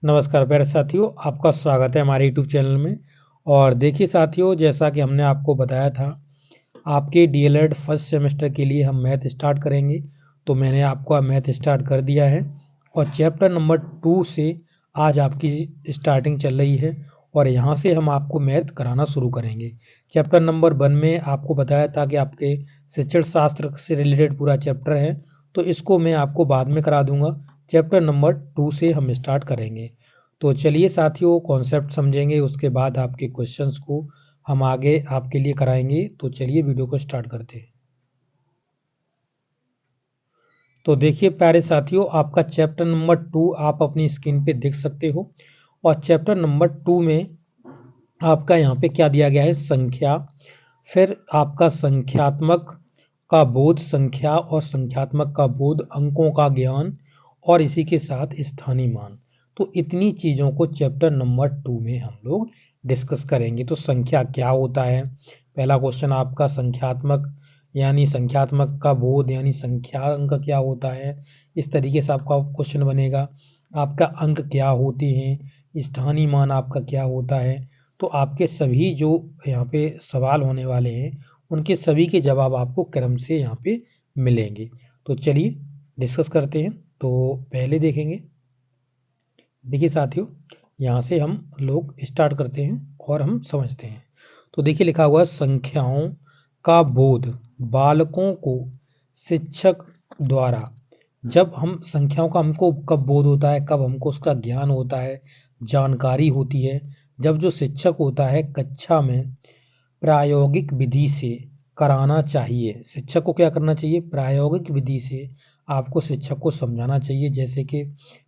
नमस्कार प्यारे साथियों, आपका स्वागत है हमारे यूट्यूब चैनल में। और देखिए साथियों, जैसा कि हमने आपको बताया था, आपके डीएलएड फर्स्ट सेमेस्टर के लिए हम मैथ स्टार्ट करेंगे। तो मैंने आपको मैथ स्टार्ट कर दिया है और चैप्टर नंबर 2 से आज आपकी स्टार्टिंग चल रही है और यहाँ से हम आपको मैथ कराना शुरू करेंगे। चैप्टर नंबर 1 में आपको बताया था कि आपके शिक्षण शास्त्र से रिलेटेड पूरा चैप्टर है, तो इसको मैं आपको बाद में करा दूंगा। चैप्टर नंबर 2 से हम स्टार्ट करेंगे। तो चलिए साथियों, कॉन्सेप्ट समझेंगे, उसके बाद आपके क्वेश्चंस को हम आगे आपके लिए कराएंगे। तो चलिए वीडियो को स्टार्ट करते हैं। तो देखिए प्यारे साथियों, आपका चैप्टर नंबर 2 आप अपनी स्क्रीन पे देख सकते हो और चैप्टर नंबर 2 में आपका यहाँ पे क्या दिया गया है, संख्या। फिर आपका संख्यात्मक का बोध, संख्या और संख्यात्मक का बोध, अंकों का ज्ञान और इसी के साथ स्थानीय मान। तो इतनी चीज़ों को चैप्टर नंबर 2 में हम लोग डिस्कस करेंगे। तो संख्या क्या होता है, पहला क्वेश्चन आपका संख्यात्मक यानी संख्यात्मक का बोध यानी संख्यांक क्या होता है, इस तरीके से आपका क्वेश्चन बनेगा। आपका अंक क्या होते हैं, स्थानीय मान आपका क्या होता है। तो आपके सभी जो यहाँ पे सवाल होने वाले हैं, उनके सभी के जवाब आपको क्रम से यहाँ पे मिलेंगे। तो चलिए डिस्कस करते हैं। तो पहले देखेंगे, देखिए साथियों, यहाँ से हम लोग स्टार्ट करते हैं और हम समझते हैं। तो देखिए लिखा हुआ है, संख्याओं का बोध बालकों को शिक्षक द्वारा। जब हम संख्याओं का हमको कब बोध होता है, कब हमको उसका ज्ञान होता है, जानकारी होती है, जब जो शिक्षक होता है कक्षा में प्रायोगिक विधि से कराना चाहिए। शिक्षक को क्या करना चाहिए, प्रायोगिक विधि से आपको शिक्षक को समझाना चाहिए। जैसे कि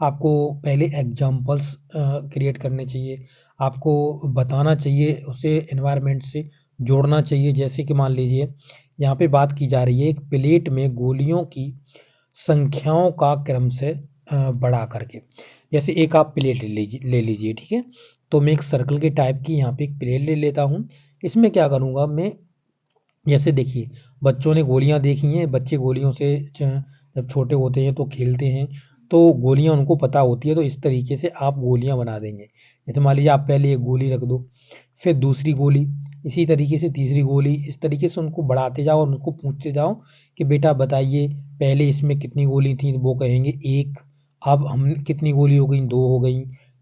आपको पहले एग्जाम्पल्स क्रिएट करने चाहिए, आपको बताना चाहिए, उसे एनवायरनमेंट से जोड़ना चाहिए। जैसे कि मान लीजिए यहाँ पे बात की जा रही है, एक प्लेट में गोलियों की संख्याओं का क्रम से बढ़ा करके। जैसे एक आप प्लेट ले लीजिए, ठीक है। तो मैं एक सर्कल के टाइप की यहाँ पे एक प्लेट ले लेता हूँ। इसमें क्या करूँगा मैं, जैसे देखिए बच्चों ने गोलियाँ देखी हैं, बच्चे गोलियों से जब छोटे होते हैं तो खेलते हैं, तो गोलियाँ उनको पता होती है। तो इस तरीके से आप गोलियाँ बना देंगे। जैसे मान लीजिए आप पहले एक गोली रख दो, फिर दूसरी गोली, इसी तरीके से तीसरी गोली, इस तरीके से उनको बढ़ाते जाओ और उनको पूछते जाओ कि बेटा बताइए पहले इसमें कितनी गोली थी। वो कहेंगे एक, अब हम कितनी गोली हो गई, दो हो गई,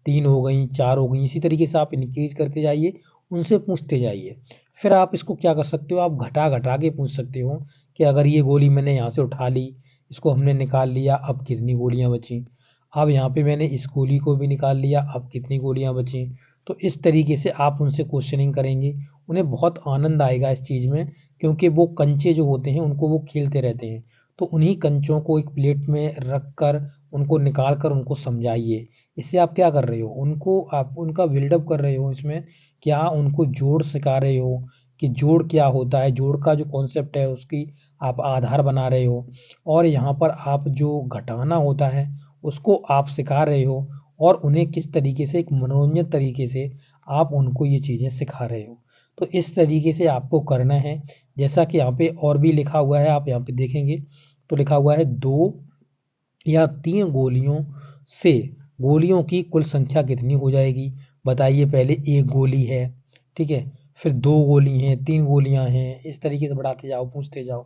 तीन हो गई, चार हो गई। इसी तरीके से आप इंक्रीज करते जाइए, उनसे पूछते जाइए। फिर आप इसको क्या कर सकते हो, आप घटा घटा के पूछ सकते हो कि अगर ये गोली मैंने यहाँ से उठा ली, इसको हमने निकाल लिया, अब कितनी गोलियाँ बची। अब यहाँ पे मैंने इस गोली को भी निकाल लिया, अब कितनी गोलियाँ बची। तो इस तरीके से आप उनसे क्वेश्चनिंग करेंगे, उन्हें बहुत आनंद आएगा इस चीज़ में, क्योंकि वो कंचे जो होते हैं उनको वो खेलते रहते हैं। तो उन्हीं कंचों को एक प्लेट में रख कर उनको निकाल कर उनको समझाइए। इससे आप क्या कर रहे हो, उनको आप उनका बिल्डअप कर रहे हो। इसमें क्या उनको जोड़ सिखा रहे हो कि जोड़ क्या होता है, जोड़ का जो कॉन्सेप्ट है उसकी आप आधार बना रहे हो। और यहाँ पर आप जो घटाना होता है उसको आप सिखा रहे हो, और उन्हें किस तरीके से एक मनोरंजन तरीके से आप उनको ये चीज़ें सिखा रहे हो। तो इस तरीके से आपको करना है। जैसा कि यहाँ पे और भी लिखा हुआ है, आप यहाँ पे देखेंगे तो लिखा हुआ है, 2 या 3 गोलियों से गोलियों की कुल संख्या कितनी हो जाएगी। बताइए, पहले एक गोली है, ठीक है, फिर 2 गोली हैं, 3 गोलियां हैं, इस तरीके से बढ़ाते जाओ, पूछते जाओ।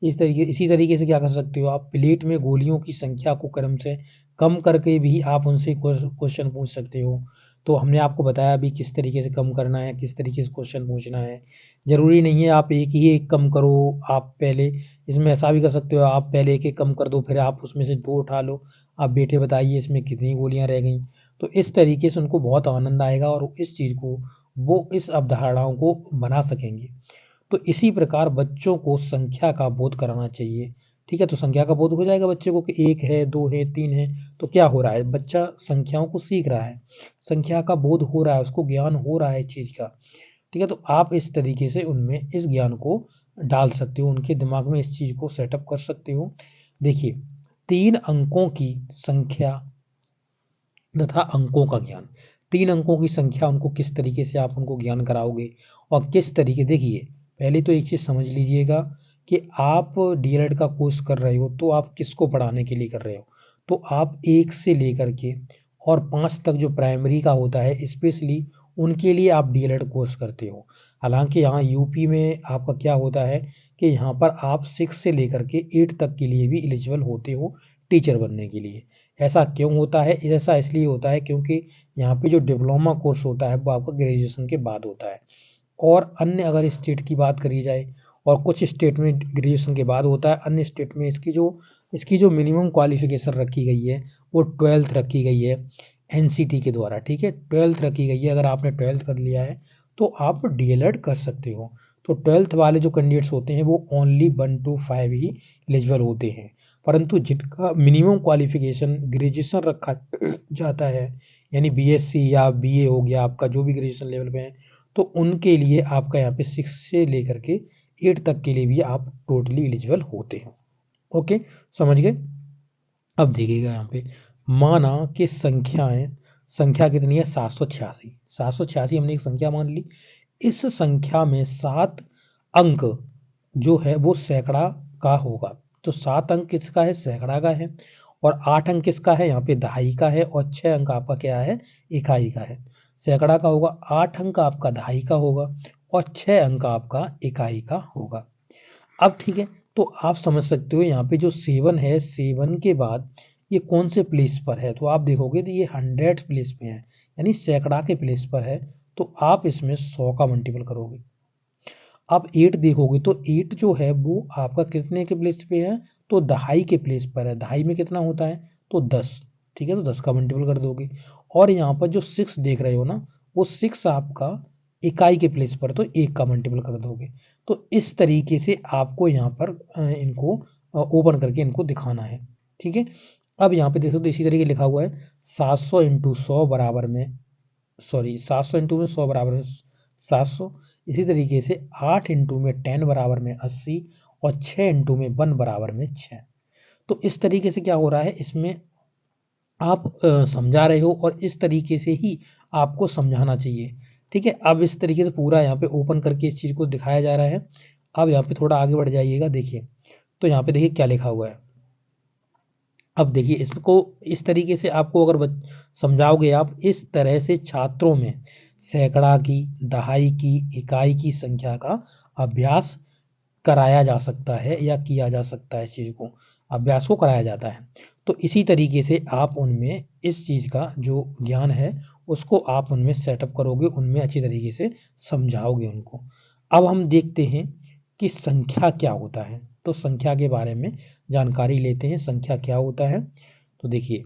इसी तरीके से क्या कर सकते हो, आप प्लेट में गोलियों की संख्या को क्रम से कम करके भी आप उनसे क्वेश्चन पूछ सकते हो। तो हमने आपको बताया अभी किस तरीके से कम करना है, किस तरीके से क्वेश्चन पूछना है। ज़रूरी नहीं है आप एक कम करो। आप पहले इसमें ऐसा भी कर सकते हो, आप पहले एक कम कर दो, फिर आप उसमें से 2 उठा लो। आप बेटे बताइए इसमें कितनी गोलियाँ रह गईं। तो इस तरीके से उनको बहुत आनंद आएगा और इस चीज़ को वो इस अवधारणाओं को बना सकेंगे। तो इसी प्रकार बच्चों को संख्या का बोध कराना चाहिए, ठीक है। तो संख्या का बोध हो जाएगा बच्चे को कि 1 है, 2 है, 3 है। तो क्या हो रहा है, बच्चा संख्याओं को सीख रहा है, संख्या का बोध हो रहा है, उसको ज्ञान हो रहा है इस चीज़ का, ठीक है। तो आप इस तरीके से उनमें इस ज्ञान को डाल सकते हो, उनके दिमाग में इस चीज़ को सेटअप कर सकते हो। देखिए, 3 अंकों की संख्या तथा अंकों का ज्ञान, 3 अंकों की संख्या उनको किस तरीके से आप उनको ज्ञान कराओगे और किस तरीके। देखिए, पहले तो एक चीज़ समझ लीजिएगा कि आप डीएलएड का कोर्स कर रहे हो तो आप किसको पढ़ाने के लिए कर रहे हो। तो आप 1 से लेकर के और 5 तक जो प्राइमरी का होता है स्पेशली उनके लिए आप डीएलएड कोर्स करते हो। हालांकि यहाँ यूपी में आपका क्या होता है कि यहाँ पर आप 6 से लेकर के 8 तक के लिए भी एलिजिबल होते हो टीचर बनने के लिए। ऐसा क्यों होता है? ऐसा इसलिए होता है क्योंकि यहाँ पे जो डिप्लोमा कोर्स होता है वो आपका ग्रेजुएशन के बाद होता है। और अन्य अगर स्टेट की बात करी जाए, और कुछ स्टेट में ग्रेजुएशन के बाद होता है, अन्य स्टेट में इसकी जो मिनिमम क्वालिफिकेशन रखी गई है वो 12th रखी गई है एनसीटी के द्वारा। ठीक है, 12th रखी गई है। अगर आपने 12th कर लिया है तो आप डीएलएड कर सकते हो। तो 12th वाले जो कैंडिडेट्स होते हैं वो ओनली 1 to 5 ही एलिजिबल होते हैं, परंतु जिनका मिनिमम क्वालिफिकेशन ग्रेजुएशन रखा जाता है, यानी बीएससी या बीए हो गया आपका, जो भी ग्रेजुएशन लेवल पे है, तो उनके लिए आपका यहाँ पे 6 से लेकर के 8 तक के लिए भी आप टोटली एलिजिबल होते हैं। ओके, समझ गए? अब देखिएगा यहाँ पे, माना कि संख्या कितनी है? 786। 786 हमने एक संख्या मान ली। इस संख्या में 7 अंक जो है वो सैकड़ा का होगा। तो 7 अंक किसका है? सैकड़ा का है। और 8 अंक किसका है? यहाँ पे दहाई का है। और 6 अंक आपका क्या है? इकाई का है। सैकड़ा का होगा, 8 अंक आपका दहाई का होगा और 6 अंक आपका इकाई का होगा। अब ठीक है, तो आप समझ सकते हो यहाँ पे जो 7 है, 7 के बाद ये कौन से प्लेस पर है? तो आप देखोगे तो ये 100 प्लेस पे है, यानी सैकड़ा के प्लेस पर है। तो आप इसमें 100 का मल्टीपल करोगे। आप 8 देखोगे तो 8 जो है वो आपका कितने के प्लेस पे है? तो दहाई के प्लेस पर है। दहाई में कितना होता है? तो 10। ठीक है, तो 10 का मल्टीपल कर दोगे। और यहाँ पर जो 6 देख रहे हो ना, वो 6 आपका इकाई के प्लेस पर, तो 1 का मल्टीपल कर दोगे। तो इस तरीके से आपको यहाँ पर इनको ओपन करके इनको दिखाना है। ठीक है, अब यहाँ पे देख सकते हो इसी तरीके लिखा हुआ है 700 इंटू 100 बराबर में, सॉरी 700 इंटू में 100 बराबर में 700। इसी तरीके से 8 इंटू में 10 बराबर में 80 और 6 इंटू में 1 बराबर में 6। तो इस तरीके से क्या हो रहा है, इसमें आप समझा रहे हो और इस तरीके से ही आपको समझाना चाहिए। ठीक है, अब इस तरीके से पूरा यहाँ पे ओपन करके इस चीज़ को दिखाया जा रहा है। अब यहाँ पे थोड़ा आगे बढ़ जाइएगा, देखिए तो यहाँ पे देखिए क्या लिखा हुआ है। अब देखिए इसको इस तरीके से आपको अगर समझाओगे आप, इस तरह से छात्रों में सैकड़ा की, दहाई की, इकाई की संख्या का अभ्यास कराया जा सकता है या किया जा सकता है। इस चीज़ को, अभ्यास को कराया जाता है। तो इसी तरीके से आप उनमें इस चीज़ का जो ज्ञान है उसको आप उनमें सेटअप करोगे, उनमें अच्छी तरीके से समझाओगे उनको। अब हम देखते हैं कि संख्या क्या होता है। तो संख्या के बारे में जानकारी लेते हैं, संख्या क्या होता है। तो देखिए,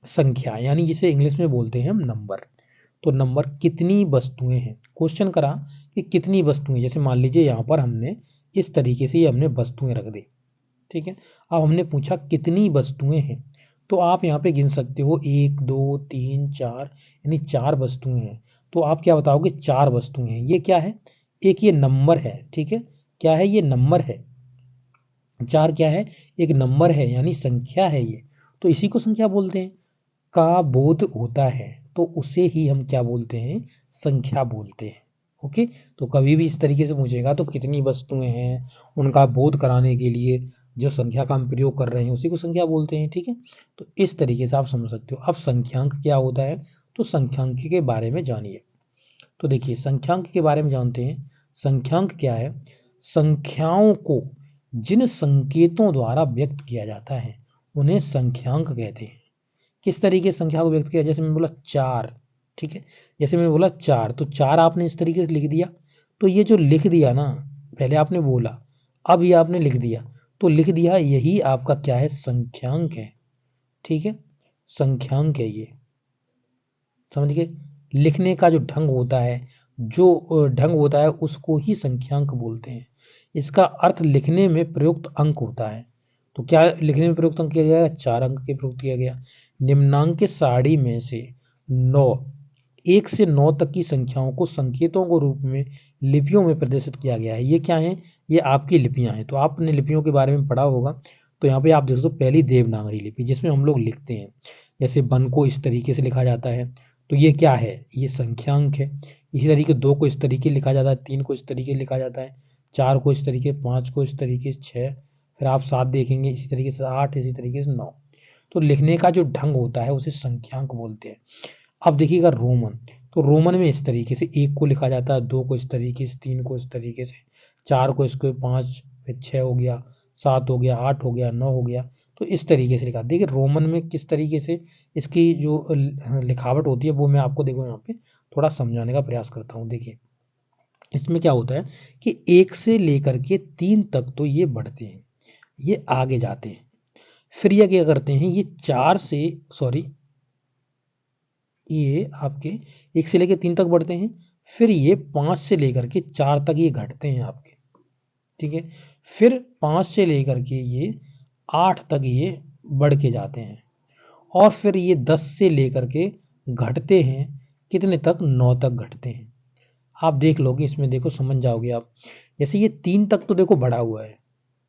संख्या यानी जिसे इंग्लिश में बोलते हैं हम नंबर। तो नंबर कितनी वस्तुएं हैं? क्वेश्चन करा कि कितनी वस्तुएं, जैसे मान लीजिए यहाँ पर हमने इस तरीके से हमने वस्तुएं रख दी। ठीक है, अब हमने पूछा कितनी वस्तुएं हैं, तो आप यहाँ पे गिन सकते हो 1 2 3 4, यानी 4 वस्तुएं हैं। तो आप क्या बताओगे? 4 वस्तुएं हैं। ये क्या है? एक ये नंबर है। ठीक है, क्या है? ये नंबर है। 4 क्या है? एक नंबर है, यानी संख्या है ये। तो इसी को संख्या बोलते हैं। का बोध होता है तो उसे ही हम क्या बोलते हैं? संख्या बोलते हैं। ओके, तो कभी भी इस तरीके से पूछेगा तो कितनी वस्तुएं हैं, उनका बोध कराने के लिए जो संख्या का हम प्रयोग कर रहे हैं उसी को संख्या बोलते हैं। ठीक है, तो इस तरीके से आप समझ सकते हो। अब संख्यांक क्या होता है, तो संख्यांक के बारे में जानिए। तो देखिए, संख्यांक के बारे में जानते हैं। संख्यांक क्या है? संख्याओं को जिन संकेतों द्वारा व्यक्त किया जाता है उन्हें संख्यांक कहते हैं। किस तरीके से संख्या को व्यक्त किया? जैसे मैंने बोला 4। ठीक है, जैसे मैंने बोला 4, तो 4 आपने इस तरीके से लिख दिया। तो ये जो लिख दिया ना, पहले आपने बोला, अब ये आपने लिख दिया, तो लिख दिया, यही आपका क्या है? संख्यांक है। ठीक है, संख्यांक है ये। समझ गए? लिखने का जो ढंग होता है, उसको ही संख्यांक बोलते हैं। इसका अर्थ लिखने में प्रयुक्त अंक होता है। तो क्या लिखने में प्रयुक्त अंक किया गया? 4 अंक के प्रयुक्त किया गया। निम्नांकित सारणी में से 9, 1 से 9 तक की संख्याओं को संकेतों के रूप में लिपियों में प्रदर्शित किया गया है। ये क्या है? ये आपकी लिपियां हैं। तो आपने लिपियों के बारे में पढ़ा होगा। तो यहाँ पे आप देख सकते हो, पहली देवनागरी लिपि जिसमें हम लोग लिखते हैं, जैसे 1 को इस तरीके से लिखा जाता है, तो ये क्या है? ये संख्यांक है। इसी तरीके 2 को इस तरीके लिखा जाता है, 3 को इस तरीके लिखा जाता है, 4 को इस तरीके, 5 को इस तरीके से, 6, फिर आप 7 देखेंगे, इसी तरीके से 8, इसी तरीके से 9। तो लिखने का जो ढंग होता है उसे संख्यांक बोलते हैं। अब देखिएगा रोमन, तो रोमन में इस तरीके से 1 को लिखा जाता है, 2 को इस तरीके से, 3 को इस तरीके से, 4 को इसको 5, फिर 6 हो गया, 7 हो गया, 8 हो गया, 9 हो गया, तो इस तरीके से लिखा। देखिए रोमन में किस तरीके से इसकी जो लिखावट होती है वो मैं आपको देखो यहाँ पे थोड़ा समझाने का प्रयास करता हूँ। देखिए इसमें क्या होता है कि 1 से लेकर के 3 तक तो ये बढ़ते हैं, ये आगे जाते हैं। फिर ये क्या करते हैं, ये 4 से सॉरी ये आपके 1 से लेकर 3 तक बढ़ते हैं, फिर ये 5 से लेकर के 4 तक ये घटते हैं आपके, ठीक है। फिर 5 से लेकर के ये 8 तक ये बढ़ के जाते हैं, और फिर ये 10 से लेकर के घटते हैं कितने तक, 9 तक घटते हैं। आप देख लोगे इसमें, देखो समझ जाओगे आप। जैसे ये 3 तक तो देखो बढ़ा हुआ है,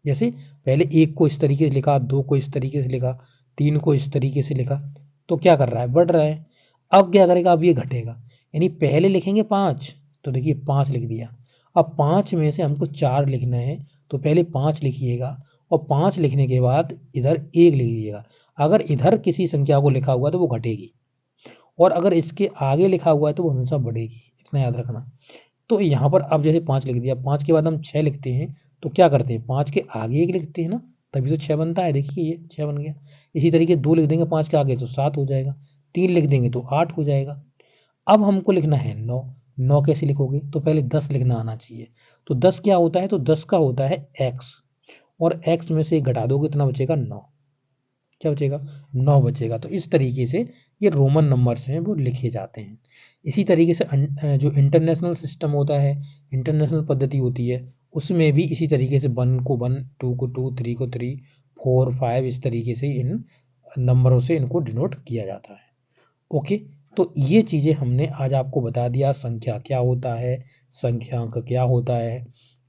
जैसे पहले 1 को इस तरीके से लिखा, 2 को इस तरीके से लिखा, 3 को इस तरीके से लिखा, तो क्या कर रहा है, बढ़ रहा है। अब क्या करेगा, अब ये घटेगा, यानी पहले लिखेंगे 5, तो देखिए 5 लिख दिया। अब 5 में से हमको 4 लिखना है, तो पहले 5 लिखिएगा, और 5 लिखने के बाद इधर 1 लिख दीजिएगा। अगर इधर किसी संख्या को लिखा हुआ है तो वो घटेगी, और अगर इसके आगे लिखा हुआ है तो वो हमेशा बढ़ेगी, इतना याद रखना। तो यहाँ पर अब जैसे 5 लिख दिया, 5 के बाद हम 6 लिखते हैं, तो क्या करते हैं, 5 के आगे 1 लिखते हैं ना, तभी तो 6 बनता है। देखिए ये 6 बन गया। इसी तरीके 2 लिख देंगे 5 के आगे तो 7 हो जाएगा, 3 लिख देंगे तो 8 हो जाएगा। अब हमको लिखना है 9। 9 कैसे लिखोगे, तो पहले 10 लिखना आना चाहिए। तो 10 क्या होता है, तो 10 का होता है x, और x में से घटा दोगे कितना बचेगा, 9। क्या बचेगा, 9 बचेगा। तो इस तरीके से ये रोमन नंबर्स हैं वो लिखे जाते हैं। इसी तरीके से जो इंटरनेशनल सिस्टम होता है, इंटरनेशनल पद्धति होती है, उसमें भी इसी तरीके से 1 को 1, 2 को 2, 3 को 3, 4, 5 इस तरीके से इन नंबरों से इनको डिनोट किया जाता है। ओके, तो ये चीज़ें हमने आज आपको बता दिया, संख्या क्या होता है, संख्यांक क्या होता है,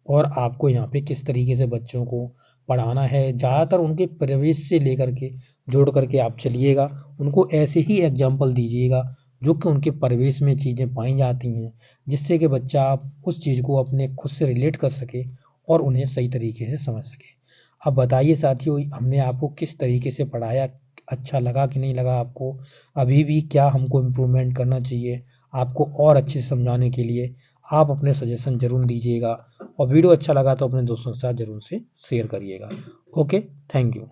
और आपको यहाँ पे किस तरीके से बच्चों को पढ़ाना है। ज़्यादातर उनके परिवेश से लेकर के जोड़ करके आप चलिएगा, उनको ऐसे ही एग्जाम्पल दीजिएगा जो कि उनके परिवेश में चीज़ें पाई जाती हैं, जिससे कि बच्चा आप उस चीज़ को अपने खुद से रिलेट कर सके और उन्हें सही तरीके से समझ सके। अब बताइए साथियों, हमने आपको किस तरीके से पढ़ाया, अच्छा लगा कि नहीं लगा आपको, अभी भी क्या हमको इम्प्रूवमेंट करना चाहिए, आपको और अच्छे से समझाने के लिए आप अपने सजेशन ज़रूर दीजिएगा, और वीडियो अच्छा लगा तो अपने दोस्तों के साथ ज़रूर से शेयर करिएगा। Okay, thank you.